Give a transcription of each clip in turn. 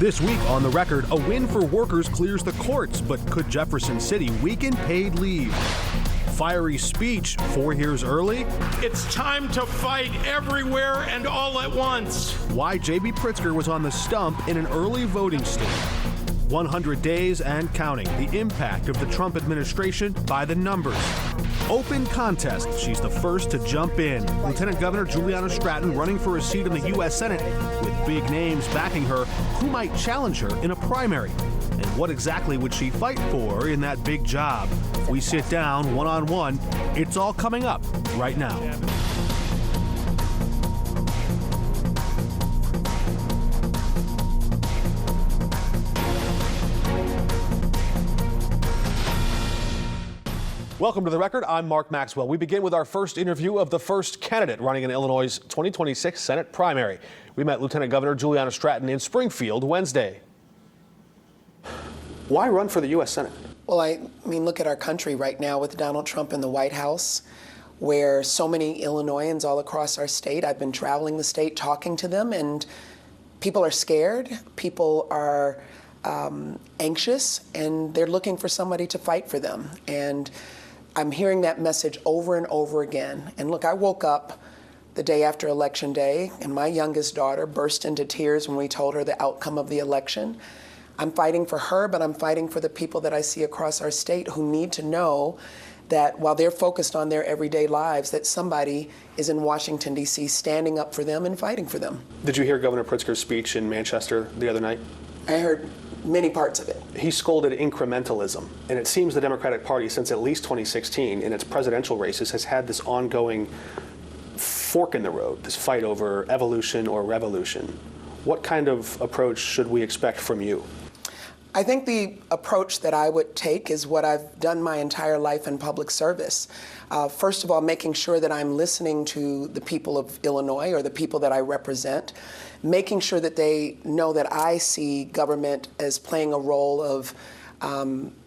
This week on The Record, a win for workers clears the courts, but could Jefferson City weaken paid leave? Fiery speech 4 years early? It's time to fight everywhere and all at once. Why J.B. Pritzker was on the stump in an early voting state. 100 days and counting. The impact of the Trump administration by the numbers. Open contest. She's the first to jump in. Lieutenant Governor Juliana Stratton running for a seat in the U.S. Senate with big names backing her. Who might challenge her in a primary? And what exactly would she fight for in that big job? We sit down one-on-one. It's all coming up right now. Welcome to The Record. I'm Mark Maxwell. We begin with our first interview of the first candidate running in Illinois' 2026 Senate primary. We met Lieutenant Governor Juliana Stratton in Springfield Wednesday. Why run for the U.S. Senate? Well, I mean, look at our country right now with Donald Trump in the White House, where so many Illinoisans all across our state, I've been traveling the state talking to them, and people are scared, people are anxious, and they're looking for somebody to fight for them. And I'm hearing that message over and over again. And look, I woke up the day after Election Day, and my youngest daughter burst into tears when we told her the outcome of the election. I'm fighting for her, but I'm fighting for the people that I see across our state who need to know that while they're focused on their everyday lives, that somebody is in Washington, D.C. standing up for them and fighting for them. Did you hear Governor Pritzker's speech in Manchester the other night? I heard many parts of it. He scolded incrementalism, and it seems the Democratic Party, since at least 2016, in its presidential races, has had this ongoing fork in the road, this fight over evolution or revolution. What kind of approach should we expect from you? I think the approach that I would take is what I've done my entire life in public service. First of all, making sure that I'm listening to the people of Illinois or the people that I represent, making sure that they know that I see government as playing a role of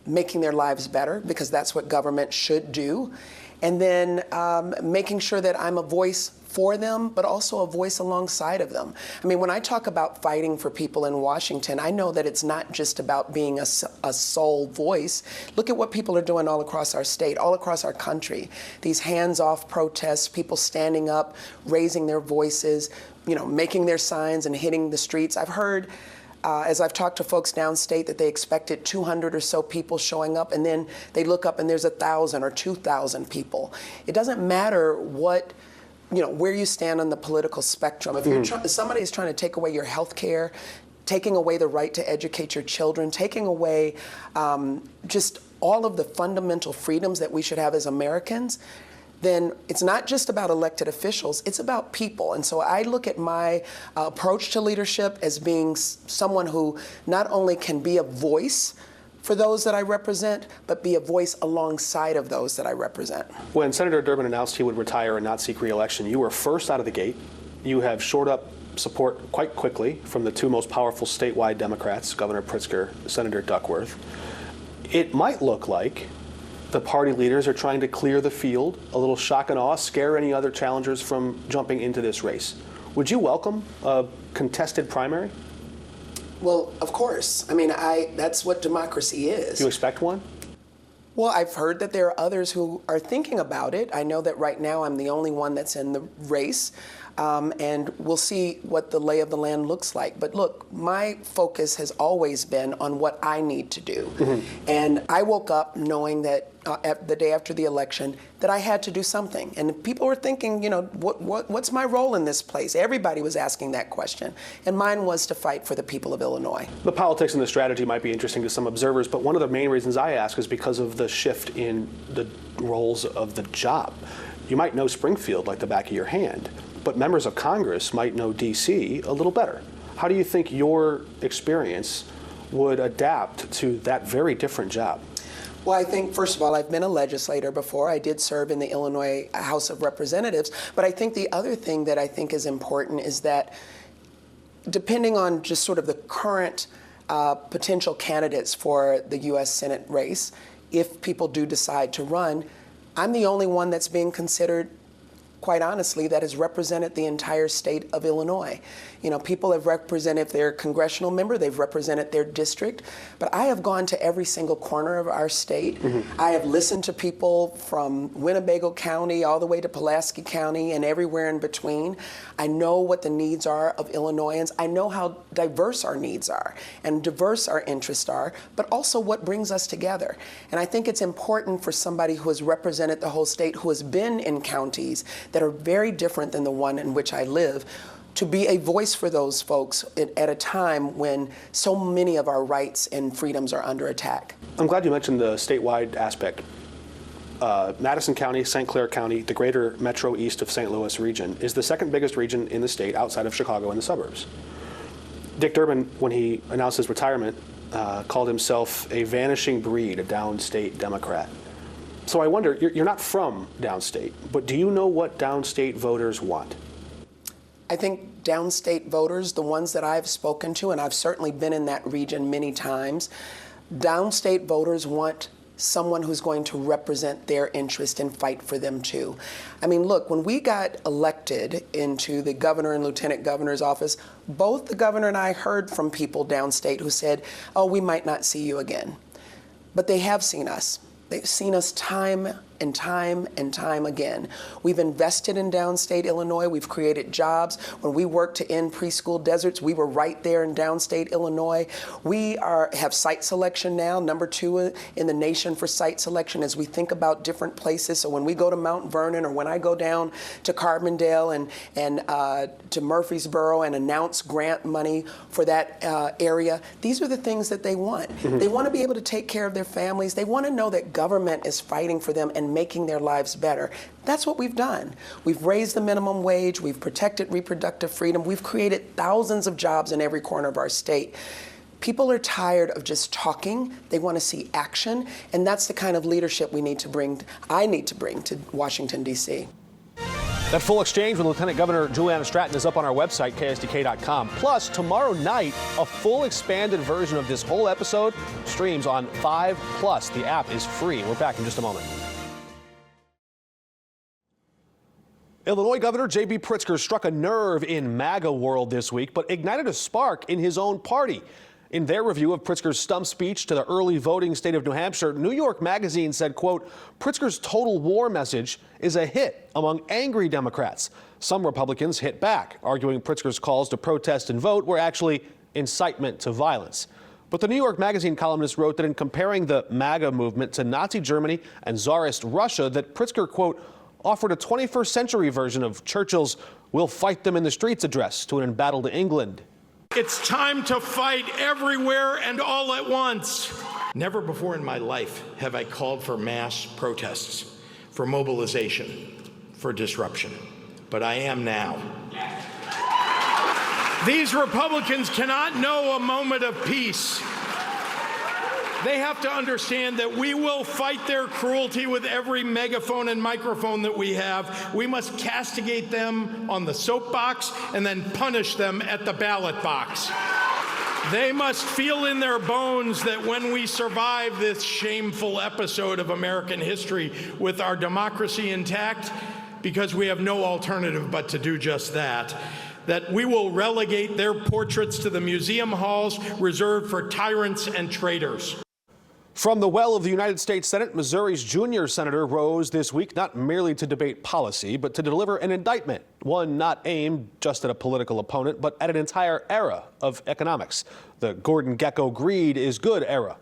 making their lives better, because that's what government should do. And then making sure that I'm a voice for them, but also a voice alongside of them. I mean, when I talk about fighting for people in Washington, I know that it's not just about being a sole voice. Look at what people are doing all across our state, all across our country. These hands-off protests, people standing up, raising their voices, you know, making their signs and hitting the streets. I've heard, as I've talked to folks downstate, that they expected 200 or so people showing up, and then they look up and there's 1,000 or 2,000 people. It doesn't matter what, you know, where you stand on the political spectrum. If you're somebody is trying to take away your health care, taking away the right to educate your children, taking away just all of the fundamental freedoms that we should have as Americans, then it's not just about elected officials, it's about people. And so I look at my approach to leadership as being someone who not only can be a voice for those that I represent, but be a voice alongside of those that I represent. When Senator Durbin announced he would retire and not seek re-election, you were first out of the gate. You have shored up support quite quickly from the two most powerful statewide Democrats, Governor Pritzker, Senator Duckworth. It might look like the party leaders are trying to clear the field, a little shock and awe, scare any other challengers from jumping into this race. Would you welcome a contested primary? Well, of course. I mean, that's what democracy is. Do you expect one? Well, I've heard that there are others who are thinking about it. I know that right now I'm the only one that's in the race, and we'll see what the lay of the land looks like. But look, my focus has always been on what I need to do. And I woke up knowing that the day after the election that I had to do something. And people were thinking, you know, what's my role in this place? Everybody was asking that question. And mine was to fight for the people of Illinois. The politics and the strategy might be interesting to some observers, but one of the main reasons I ask is because of the shift in the roles of the job. You might know Springfield like the back of your hand, but members of Congress might know D.C. a little better. How do you think your experience would adapt to that very different job? Well, I think, first of all, I've been a legislator before. I did serve in the Illinois House of Representatives. But I think the other thing that I think is important is that depending on just sort of the current potential candidates for the U.S. Senate race, if people do decide to run, I'm the only one that's being considered quite honestly, that has represented the entire state of Illinois. You know, people have represented their congressional member, they've represented their district, but I have gone to every single corner of our state. I have listened to people from Winnebago County all the way to Pulaski County and everywhere in between. I know what the needs are of Illinoisans. I know how diverse our needs are and diverse our interests are, but also what brings us together. And I think it's important for somebody who has represented the whole state, who has been in counties that are very different than the one in which I live, to be a voice for those folks at a time when so many of our rights and freedoms are under attack. I'm glad you mentioned the statewide aspect. Madison County, St. Clair County, the greater metro east of St. Louis region, is the second biggest region in the state outside of Chicago and the suburbs. Dick Durbin, when he announced his retirement, called himself a vanishing breed, a downstate Democrat. So I wonder, you're not from downstate, but do you know what downstate voters want? I think downstate voters, the ones that I've spoken to, and I've certainly been in that region many times, downstate voters want someone who's going to represent their interest and fight for them too. I mean, look, when we got elected into the governor and lieutenant governor's office, both the governor and I heard from people downstate who said, oh, we might not see you again. But they have seen us. They've seen us time and time and time again. We've invested in downstate Illinois. We've created jobs. When we worked to end preschool deserts, we were right there in downstate Illinois. We have site selection now, number 2 in the nation for site selection as we think about different places. So when we go to Mount Vernon or when I go down to Carbondale and to Murfreesboro and announce grant money for that area, these are the things that they want. They want to be able to take care of their families. They want to know that government is fighting for them and making their lives better. That's what we've done. We've raised the minimum wage, we've protected reproductive freedom, we've created thousands of jobs in every corner of our state. People are tired of just talking. They want to see action, and that's the kind of leadership I need to bring to Washington, D.C. That full exchange with Lieutenant Governor Juliana Stratton is up on our website, ksdk.com. Plus, tomorrow night, a full expanded version of this whole episode streams on 5+. The app is free. We're back in just a moment. Illinois Governor J.B. Pritzker struck a nerve in MAGA world this week, but ignited a spark in his own party. In their review of Pritzker's stump speech to the early voting state of New Hampshire, New York Magazine said, quote, Pritzker's total war message is a hit among angry Democrats. Some Republicans hit back, arguing Pritzker's calls to protest and vote were actually incitement to violence. But the New York Magazine columnist wrote that in comparing the MAGA movement to Nazi Germany and Tsarist Russia, that Pritzker, quote, offered a 21st century version of Churchill's "We'll fight them in the streets" address to an embattled England. It's time to fight everywhere and all at once. Never before in my life have I called for mass protests, for mobilization, for disruption. But I am now. These Republicans cannot know a moment of peace. They have to understand that we will fight their cruelty with every megaphone and microphone that we have. We must castigate them on the soapbox and then punish them at the ballot box. They must feel in their bones that when we survive this shameful episode of American history with our democracy intact, because we have no alternative but to do just that, that we will relegate their portraits to the museum halls reserved for tyrants and traitors. From the well of the United States Senate, Missouri's junior senator rose this week not merely to debate policy, but to deliver an indictment, one not aimed just at a political opponent, but at an entire era of economics, the Gordon Gekko greed is good era.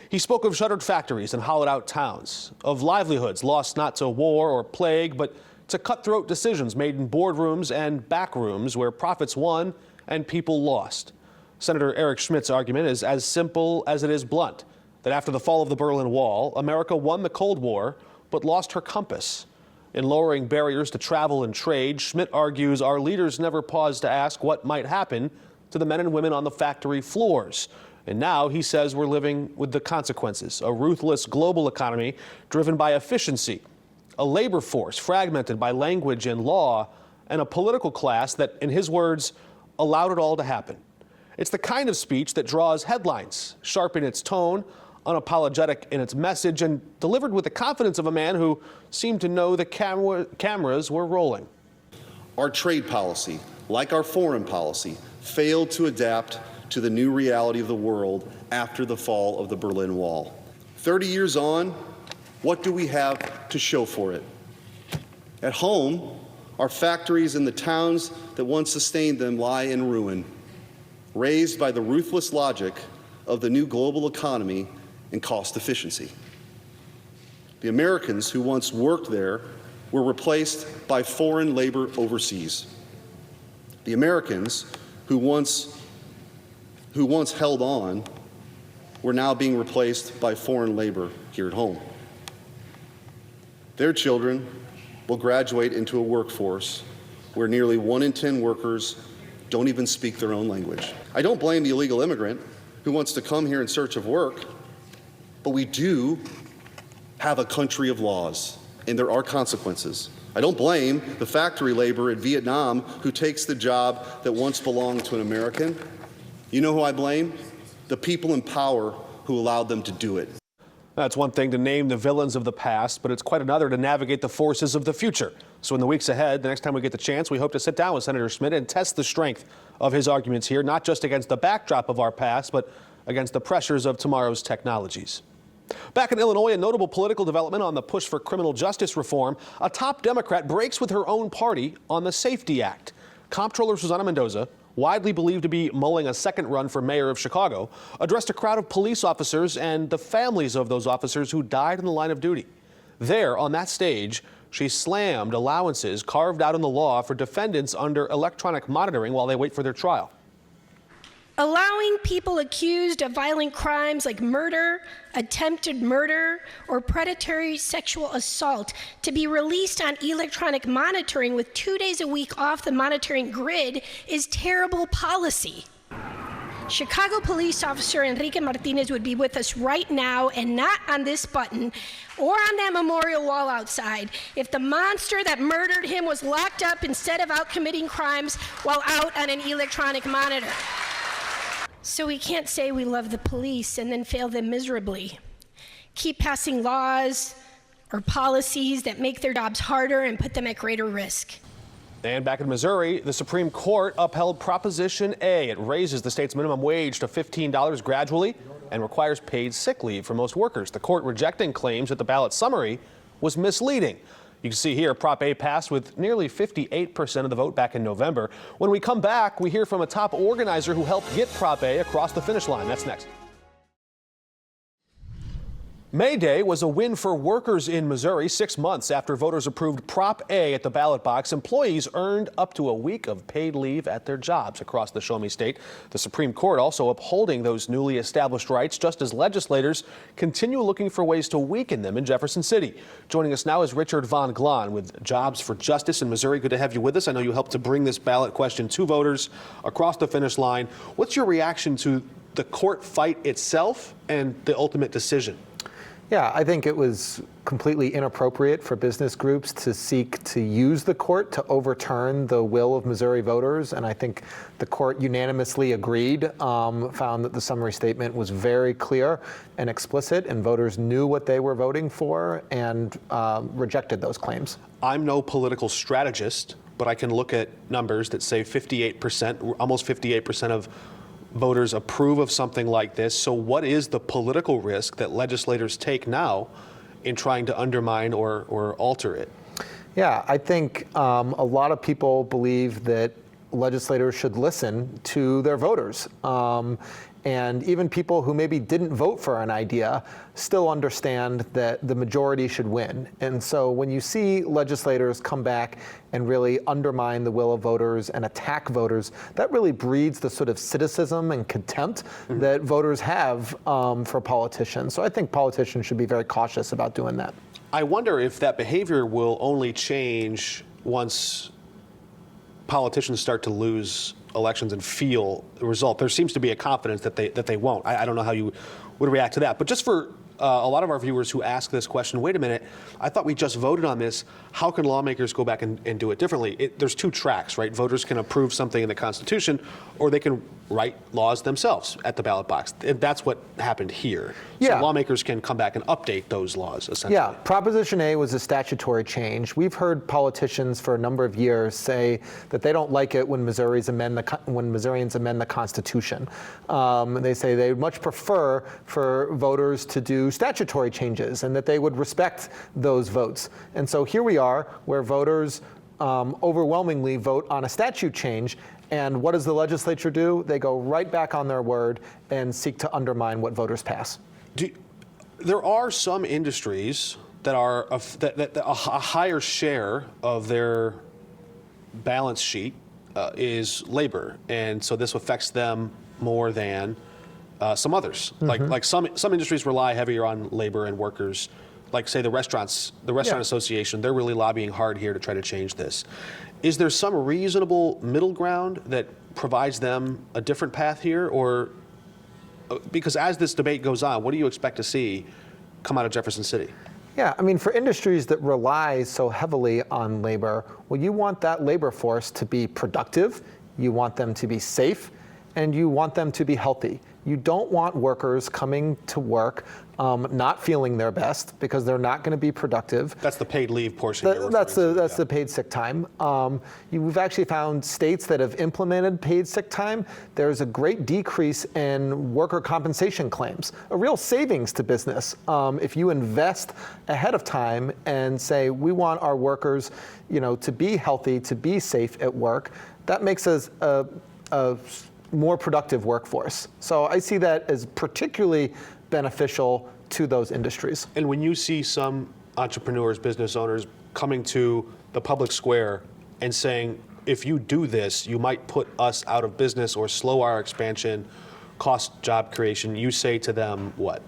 He spoke of shuttered factories and hollowed-out towns, of livelihoods lost not to war or plague, but to cutthroat decisions made in boardrooms and backrooms where profits won and people lost. Senator Eric Schmidt's argument is as simple as it is blunt, that after the fall of the Berlin Wall, America won the Cold War, but lost her compass. In lowering barriers to travel and trade, Schmidt argues our leaders never paused to ask what might happen to the men and women on the factory floors. And now he says we're living with the consequences, a ruthless global economy driven by efficiency, a labor force fragmented by language and law, and a political class that, in his words, allowed it all to happen. It's the kind of speech that draws headlines, sharp in its tone, unapologetic in its message and delivered with the confidence of a man who seemed to know the cameras were rolling. Our trade policy, like our foreign policy, failed to adapt to the new reality of the world after the fall of the Berlin Wall. 30 years on, what do we have to show for it? At home, our factories and the towns that once sustained them lie in ruin, raised by the ruthless logic of the new global economy and cost efficiency. The Americans who once worked there were replaced by foreign labor overseas. The Americans who once held on were now being replaced by foreign labor here at home. Their children will graduate into a workforce where nearly 1 in 10 workers don't even speak their own language. I don't blame the illegal immigrant who wants to come here in search of work, but we do have a country of laws, and there are consequences. I don't blame the factory laborer in Vietnam who takes the job that once belonged to an American. You know who I blame? The people in power who allowed them to do it. That's one thing to name the villains of the past, but it's quite another to navigate the forces of the future. So in the weeks ahead, the next time we get the chance, we hope to sit down with Senator Schmidt and test the strength of his arguments here, not just against the backdrop of our past, but against the pressures of tomorrow's technologies. Back in Illinois, a notable political development on the push for criminal justice reform. A top Democrat breaks with her own party on the Safety Act. Comptroller Susana Mendoza, widely believed to be mulling a second run for mayor of Chicago, addressed a crowd of police officers and the families of those officers who died in the line of duty. There, on that stage, she slammed allowances carved out in the law for defendants under electronic monitoring while they wait for their trial. Allowing people accused of violent crimes like murder, attempted murder, or predatory sexual assault to be released on electronic monitoring with 2 days a week off the monitoring grid is terrible policy. Chicago police officer Enrique Martinez would be with us right now and not on this button or on that memorial wall outside if the monster that murdered him was locked up instead of out committing crimes while out on an electronic monitor. So we can't say we love the police and then fail them miserably. Keep passing laws or policies that make their jobs harder and put them at greater risk. And back in Missouri, the Supreme Court upheld Proposition A. It raises the state's minimum wage to $15 gradually and requires paid sick leave for most workers. The court rejecting claims that the ballot summary was misleading. You can see here Prop A passed with nearly 58% of the vote back in November. When we come back, we hear from a top organizer who helped get Prop A across the finish line. That's next. May Day was a win for workers in Missouri. 6 months after voters approved Prop A at the ballot box, employees earned up to a week of paid leave at their jobs across the Show-Me State. The Supreme Court also upholding those newly established rights, just as legislators continue looking for ways to weaken them in Jefferson City. Joining us now is Richard Von Glahn with Jobs for Justice in Missouri. Good to have you with us. I know you helped to bring this ballot question to voters across the finish line. What's your reaction to the court fight itself and the ultimate decision? Yeah, I think it was completely inappropriate for business groups to seek to use the court to overturn the will of Missouri voters. And I think the court unanimously agreed, found that the summary statement was very clear and explicit, and voters knew what they were voting for and rejected those claims. I'm no political strategist, but I can look at numbers that say 58%, almost 58% of voters approve of something like this. So what is the political risk that legislators take now in trying to undermine or alter it? Yeah, I think a lot of people believe that legislators should listen to their voters. And even people who maybe didn't vote for an idea still understand that the majority should win. And so when you see legislators come back and really undermine the will of voters and attack voters, that really breeds the sort of cynicism and contempt that voters have for politicians. So I think politicians should be very cautious about doing that. I wonder if that behavior will only change once politicians start to lose elections and feel the result. There seems to be a confidence that they won't. I don't know how you would react to that. But just for a lot of our viewers who ask this question, wait a minute, I thought we just voted on this. How can lawmakers go back and do it differently? There's two tracks, right? Voters can approve something in the Constitution, or they can write laws themselves at the ballot box. And that's what happened here. Yeah. So lawmakers can come back and update those laws, essentially. Yeah, Proposition A was a statutory change. We've heard politicians for a number of years say that they don't like it when Missourians amend the Constitution. They say they would much prefer for voters to do statutory changes and that they would respect those votes. And so here we are, where voters overwhelmingly vote on a statute change. And what does the legislature do? They go right back on their word and seek to undermine what voters pass. There are some industries that are that a higher share of their balance sheet is labor, and so this affects them more than some others. Mm-hmm. Like some industries rely heavier on labor and workers. Like say the restaurant association, they're really lobbying hard here to try to change this. Is there some reasonable middle ground that provides them a different path here, or because as this debate goes on, what do you expect to see come out of Jefferson City? Yeah, I mean, for industries that rely so heavily on labor, well, you want that labor force to be productive, you want them to be safe, and you want them to be healthy. You don't want workers coming to work not feeling their best because they're not going to be productive. That's the paid leave portion. That's the paid sick time. We've actually found states that have implemented paid sick time. There's a great decrease in worker compensation claims, a real savings to business. If you invest ahead of time and say we want our workers, to be healthy, to be safe at work, that makes us a more productive workforce. So I see that as particularly beneficial to those industries. And when you see some entrepreneurs, business owners coming to the public square and saying, if you do this, you might put us out of business or slow our expansion, cost job creation, you say to them what?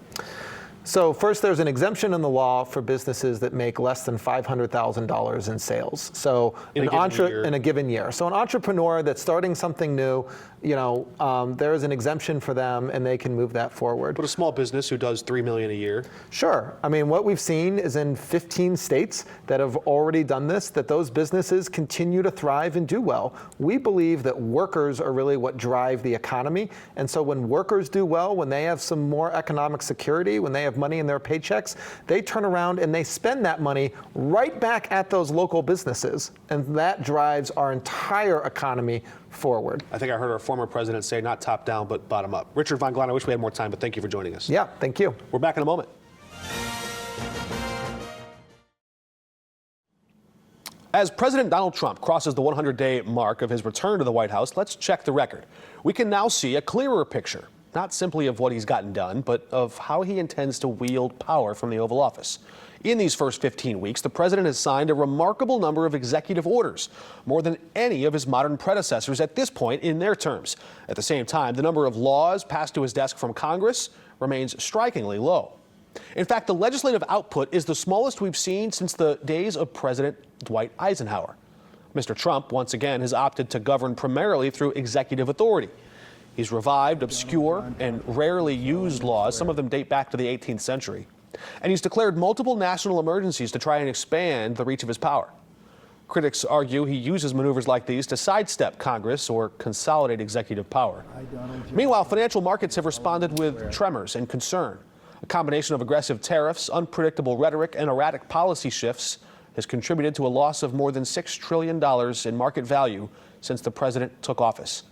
So first, there's an exemption in the law for businesses that make less than $500,000 in sales. So in a given year. So an entrepreneur that's starting something new, there is an exemption for them, and they can move that forward. But a small business who does $3 million a year? Sure. I mean, what we've seen is in 15 states that have already done this, that those businesses continue to thrive and do well. We believe that workers are really what drive the economy, and so when workers do well, when they have some more economic security, when they have money in their paychecks, they turn around and they spend that money right back at those local businesses, and that drives our entire economy forward. I think I heard our former president say not top down, but bottom up. Richard Von Glan, I wish we had more time, but thank you for joining us. Yeah, thank you. We're back in a moment. As President Donald Trump crosses the 100-day mark of his return to the White House, let's check the record. We can now see a clearer picture, not simply of what he's gotten done, but of how he intends to wield power from the Oval Office. In these first 15 weeks, the president has signed a remarkable number of executive orders, more than any of his modern predecessors at this point in their terms. At the same time, the number of laws passed to his desk from Congress remains strikingly low. In fact, the legislative output is the smallest we've seen since the days of President Dwight Eisenhower. Mr. Trump, once again, has opted to govern primarily through executive authority. He's revived obscure and rarely used laws. Some of them date back to the 18th century. And he's declared multiple national emergencies to try and expand the reach of his power. Critics argue he uses maneuvers like these to sidestep Congress or consolidate executive power. Meanwhile, financial markets have responded with tremors and concern. A combination of aggressive tariffs, unpredictable rhetoric, and erratic policy shifts has contributed to a loss of more than $6 trillion in market value since the president took office.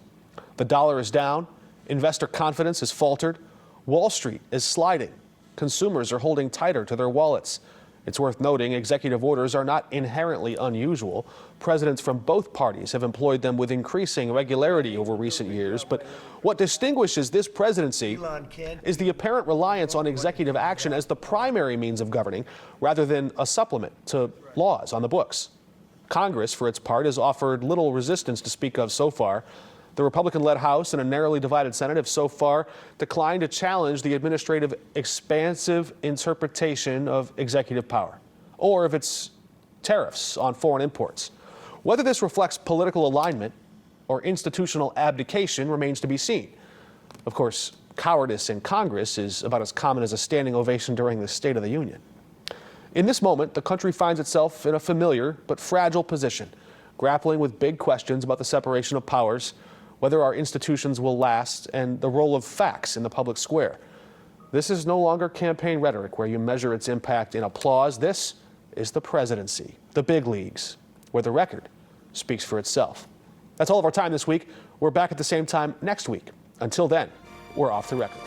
The dollar is down, investor confidence has faltered, Wall Street is sliding, consumers are holding tighter to their wallets. It's worth noting executive orders are not inherently unusual. Presidents from both parties have employed them with increasing regularity over recent years. But what distinguishes this presidency is the apparent reliance on executive action as the primary means of governing, rather than a supplement to laws on the books. Congress, for its part, has offered little resistance to speak of so far. The Republican-led House and a narrowly divided Senate have so far declined to challenge the administrative expansive interpretation of executive power, or of its tariffs on foreign imports. Whether this reflects political alignment or institutional abdication remains to be seen. Of course, cowardice in Congress is about as common as a standing ovation during the State of the Union. In this moment, the country finds itself in a familiar but fragile position, grappling with big questions about the separation of powers, whether our institutions will last, and the role of facts in the public square. This is no longer campaign rhetoric where you measure its impact in applause. This is the presidency, the big leagues, where the record speaks for itself. That's all of our time this week. We're back at the same time next week. Until then, we're off the record.